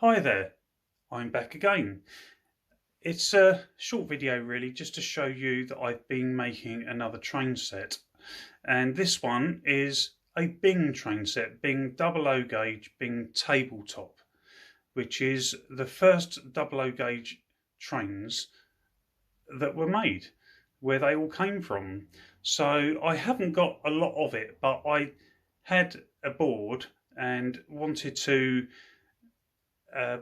Hi there, I'm back again. It's a short video really just to show you that I've been making another train set, and this one is a Bing train set, Bing 00 gauge Bing tabletop, which is the first 00 gauge trains that were made, where they all came from. So I haven't got a lot of it, but I had a board and wanted to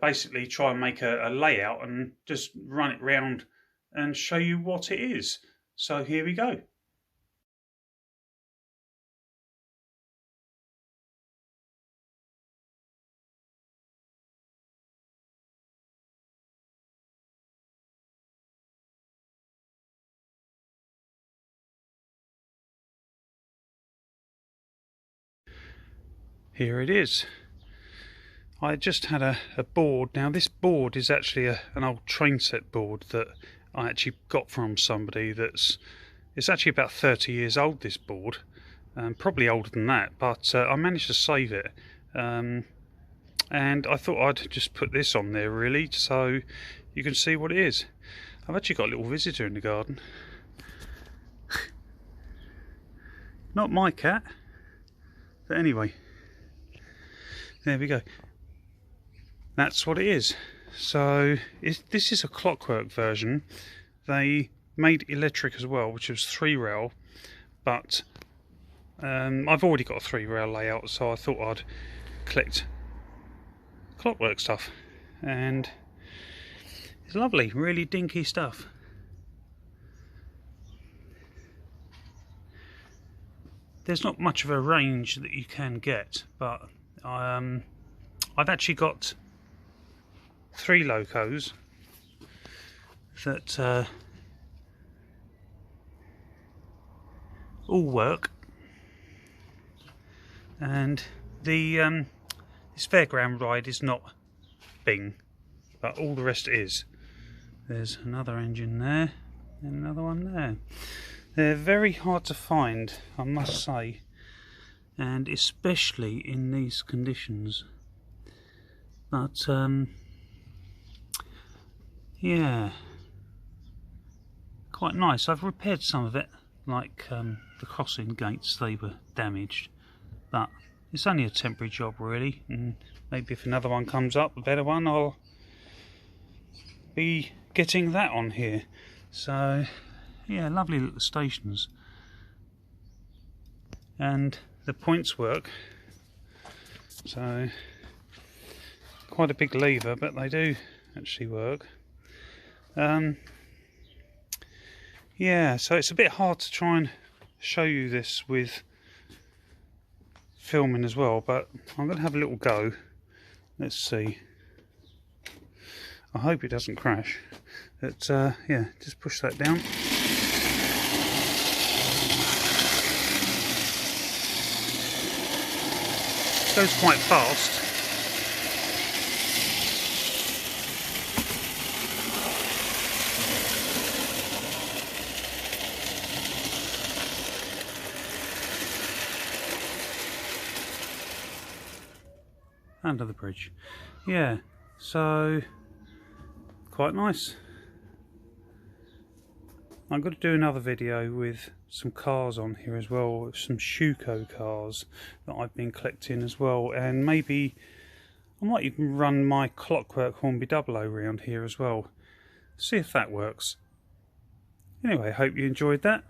basically try and make a layout and just run it round and show you what it is. So here we go. Here it is. I just had a board. Now this board is actually an old train set board that I actually got from somebody it's actually about 30 years old, this board, probably older than that, but I managed to save it, and I thought I'd just put this on there really so you can see what it is. I've actually got a little visitor in the garden. Not my cat, but anyway, there we go. That's what it is. So this is a clockwork version. They made electric as well, which was 3-rail, but I've already got a 3-rail layout, so I thought I'd collect clockwork stuff, and it's lovely, really dinky stuff. There's not much of a range that you can get, but I've actually got 3 locos that all work, and the this fairground ride is not Bing, but all the rest is. There's another engine there and another one there. They're very hard to find, I must say, and especially in these conditions, but yeah, quite nice. I've repaired some of it, like the crossing gates, they were damaged, but it's only a temporary job really, and maybe if another one comes up, a better one, I'll be getting that on here. So yeah, lovely little stations, and the points work, so quite a big lever, but they do actually work. Yeah, so it's a bit hard to try and show you this with filming as well, but I'm going to have a little go. Let's see. I hope it doesn't crash. But yeah, just push that down. It goes quite fast. Under the bridge. Yeah, so quite nice. I'm going to do another video with some cars on here as well, some Schuko cars that I've been collecting as well, and maybe I might even run my clockwork Hornby 00 around here as well. See if that works. Anyway, I hope you enjoyed that.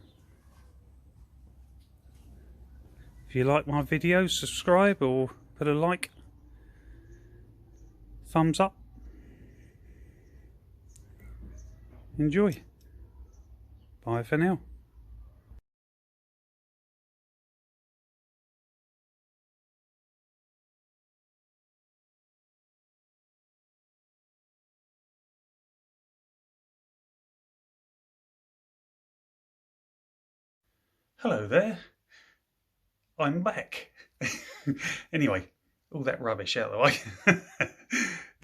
If you like my videos, subscribe or put a like. Thumbs up. Enjoy. Bye for now. Hello there. I'm back. Anyway, all that rubbish out of the way.